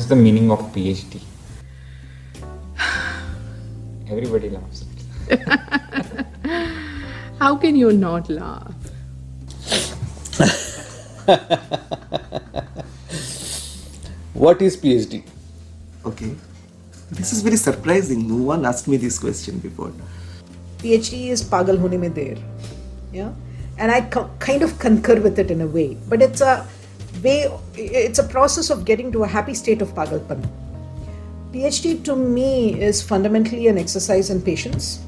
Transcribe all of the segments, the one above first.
is the meaning of PhD? Everybody laughs. How can you not laugh? What is PhD? Okay. This is very surprising. No one asked me this question before. PhD is pagal hone mein der. Yeah. And I kind of concur with it in a way. But it's a process of getting to a happy state of pagalpan. PhD to me is fundamentally an exercise in patience,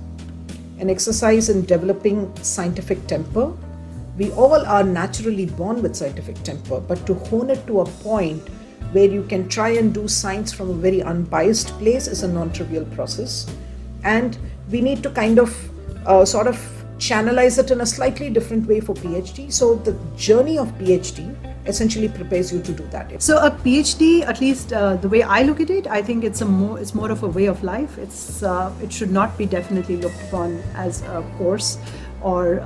an exercise in developing scientific temper. We all are naturally born with scientific temper, but to hone it to a point where you can try and do science from a very unbiased place is a non-trivial process. And we need to kind of sort of channelize it in a slightly different way for PhD. So the journey of PhD essentially prepares you to do that. So a PhD, at least the way I look at it, I think it's more of a way of life. It should not be definitely looked upon as a course or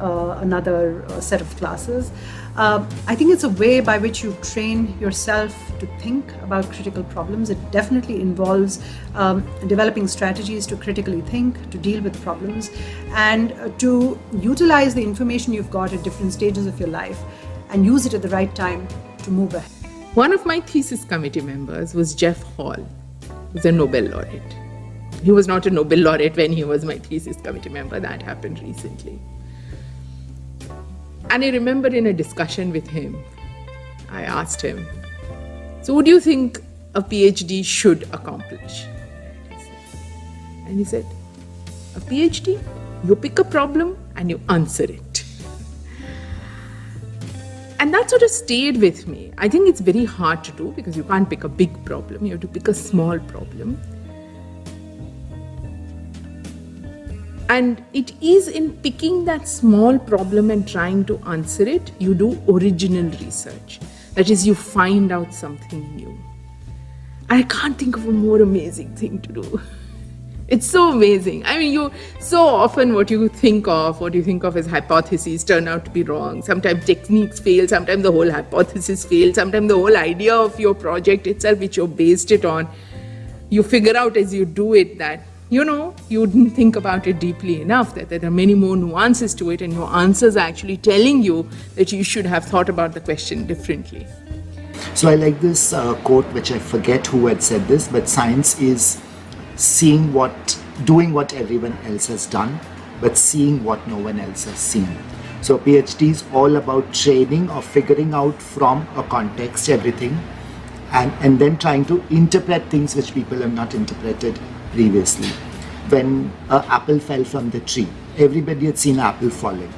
another set of classes. I think it's a way by which you train yourself to think about critical problems. It definitely involves developing strategies to critically think, to deal with problems, and to utilize the information you've got at different stages of your life and use it at the right time to move ahead. One of my thesis committee members was Jeff Hall, who's a Nobel laureate. He was not a Nobel laureate when he was my thesis committee member. That happened recently. And I remember in a discussion with him, I asked him, so what do you think a PhD should accomplish? And he said, a PhD, you pick a problem and you answer it. And that sort of stayed with me. I think it's very hard to do because you can't pick a big problem. You have to pick a small problem. And it is in picking that small problem and trying to answer it, you do original research. That is, you find out something new. And I can't think of a more amazing thing to do. It's so amazing. I mean, so often what you think of as hypotheses turn out to be wrong. Sometimes techniques fail, sometimes the whole hypothesis fails, sometimes the whole idea of your project itself, which you based it on, you figure out as you do it that, you didn't think about it deeply enough, that there are many more nuances to it, and your answers are actually telling you that you should have thought about the question differently. So I like this quote, which I forget who had said this, but science is doing what everyone else has done, but seeing what no one else has seen. So PhD is all about training or figuring out from a context everything, and then trying to interpret things which people have not interpreted previously. When an apple fell from the tree, everybody had seen an apple falling.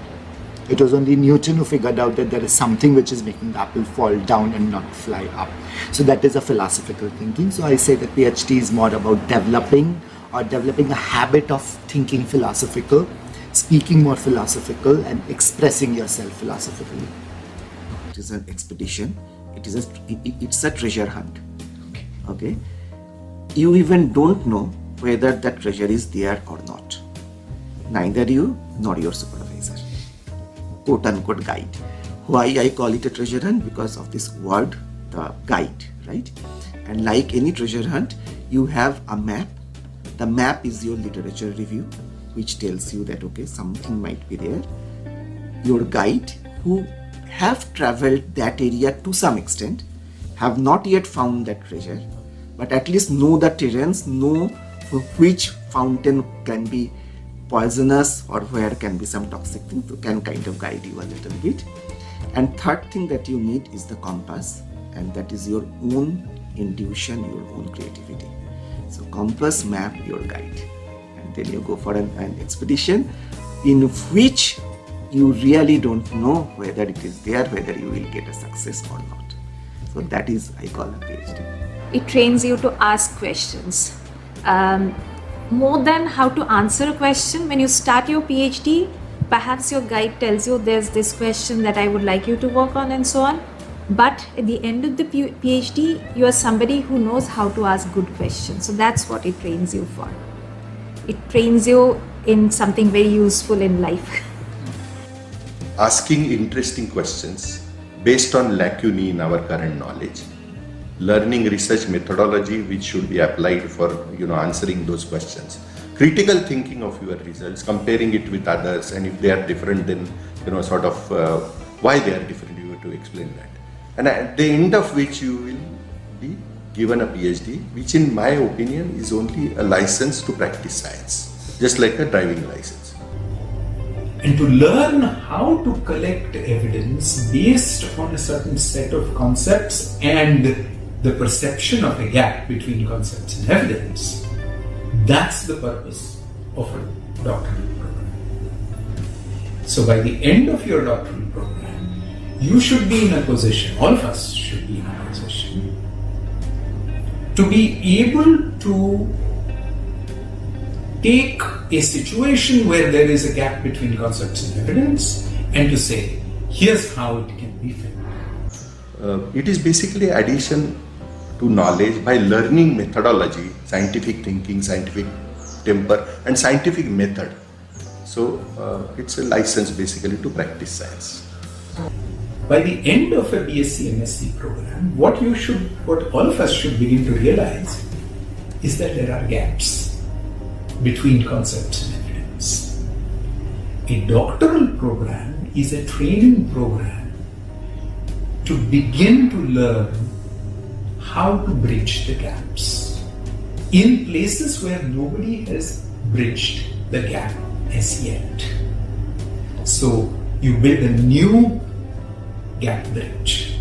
It was only Newton who figured out that there is something which is making the apple fall down and not fly up. So that is a philosophical thinking. So I say that PhD is more about developing a habit of thinking philosophical, speaking more philosophical, and expressing yourself philosophically. It is an expedition. It's a treasure hunt. Okay. You even don't know whether that treasure is there or not. Neither you nor your supervisor. Quote unquote guide. Why I call it a treasure hunt? Because of this word, the guide, right? And like any treasure hunt, you have a map. The map is your literature review, which tells you that, okay, something might be there. Your guide, who have traveled that area to some extent, have not yet found that treasure, but at least know the terrains, know which fountain can be poisonous or where can be some toxic thing, so can kind of guide you a little bit. And third thing that you need is the compass, and that is your own intuition, your own creativity. So compass, map, your guide, and then you go for an expedition in which you really don't know whether it is there, whether you will get a success or not. So that is, I call a PhD. It trains you to ask questions. More than how to answer a question, when you start your PhD, perhaps your guide tells you there's this question that I would like you to work on and so on. But at the end of the PhD, you are somebody who knows how to ask good questions. So that's what it trains you for. It trains you in something very useful in life. Asking interesting questions based on lacunae in our current knowledge learning research methodology which should be applied for answering those questions. Critical thinking of your results, comparing it with others, and if they are different, then why they are different, you have to explain that. And at the end of which you will be given a PhD, which in my opinion is only a license to practice science, just like a driving license. And to learn how to collect evidence based on a certain set of concepts and the perception of a gap between concepts and evidence, that's the purpose of a doctoral program. So by the end of your doctoral program, you should be in a position, all of us should be in a position, to be able to take a situation where there is a gap between concepts and evidence and to say, here's how it can be filled. It is basically addition to knowledge by learning methodology, scientific thinking, scientific temper, and scientific method. So it's a license basically to practice science. By the end of a BSc MSc program, what all of us should begin to realize is that there are gaps between concepts and evidence. A doctoral program is a training program to begin to learn how to bridge the gaps in places where nobody has bridged the gap as yet. So you build a new gap bridge.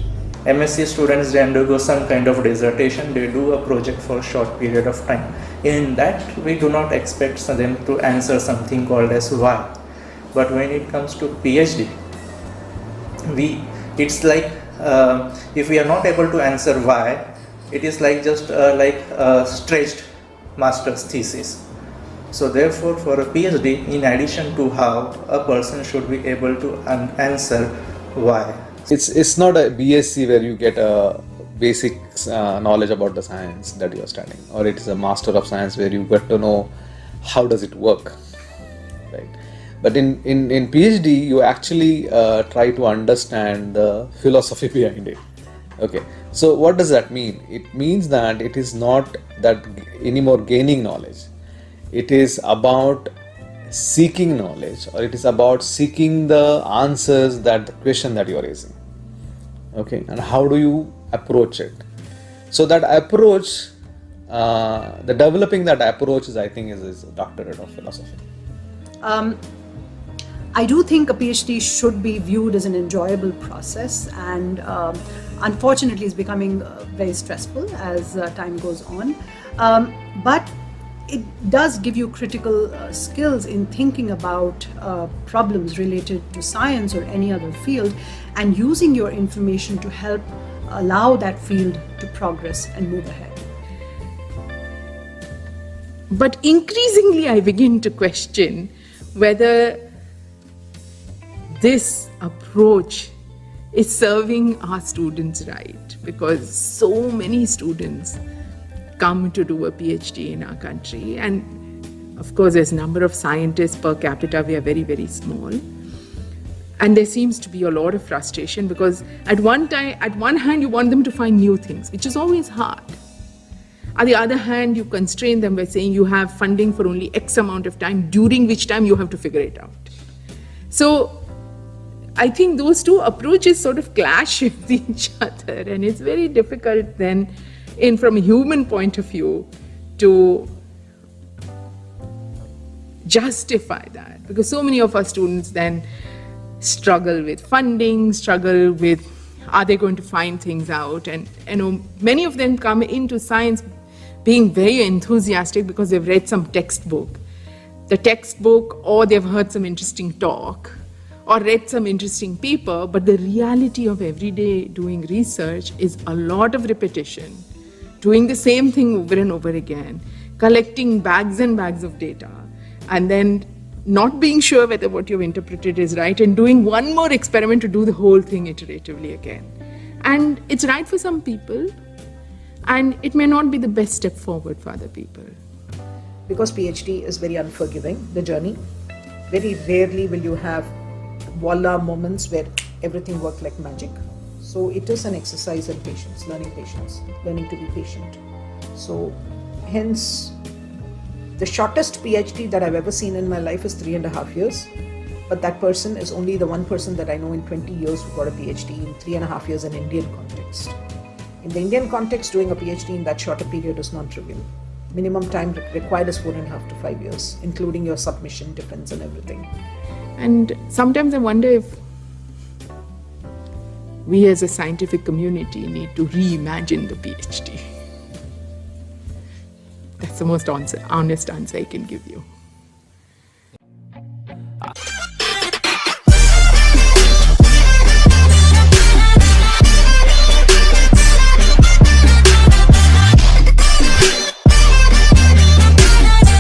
MSc students, they undergo some kind of dissertation, they do a project for a short period of time. In that, we do not expect them to answer something called as why. But when it comes to PhD, it's like if we are not able to answer why, it is like just like a stretched master's thesis. So therefore, for a PhD, in addition to how, a person should be able to answer why. It's not a BSc where you get a basic knowledge about the science that you are studying, or it is a Master of Science where you get to know how does it work, right? But in PhD, you actually try to understand the philosophy behind it. Okay, so what does that mean? It means that it is not that anymore gaining knowledge. It is about seeking knowledge, or it is about seeking the answers that the question that you are raising. Okay, and how do you approach it? So that approach, the developing that approach is, I think, is a doctorate of philosophy. I do think a PhD should be viewed as an enjoyable process, and unfortunately is becoming very stressful as time goes on. But it does give you critical skills in thinking about problems related to science or any other field, and using your information to help allow that field to progress and move ahead. But increasingly, I begin to question whether this approach is serving our students right, because so many students come to do a PhD in our country, and of course there's a number of scientists per capita, we are very, very small, and there seems to be a lot of frustration because at one hand you want them to find new things, which is always hard. On the other hand, you constrain them by saying you have funding for only X amount of time, during which time you have to figure it out. So I think those two approaches sort of clash with each other, and it's very difficult then, from a human point of view, to justify that, because so many of our students then struggle with funding, struggle with are they going to find things out, and many of them come into science being very enthusiastic because they've read some textbook, or they've heard some interesting talk, or read some interesting paper, but the reality of everyday doing research is a lot of repetition, doing the same thing over and over again, collecting bags and bags of data, and then not being sure whether what you've interpreted is right, and doing one more experiment to do the whole thing iteratively again. And it's right for some people, and it may not be the best step forward for other people. Because PhD is very unforgiving, the journey. Very rarely will you have voila moments where everything worked like magic. So So it is an exercise in patience, learning to be patient. So hence, the shortest PhD that I've ever seen in my life is 3.5 years. But that person is only the one person that I know in 20 years who got a PhD in 3.5 years in Indian context. In the Indian context, doing a PhD in that shorter period is non-trivial. Minimum time required is 4.5 to 5 years, including your submission, defense and everything. And sometimes I wonder if we as a scientific community need to reimagine the PhD. That's the most honest answer I can give you.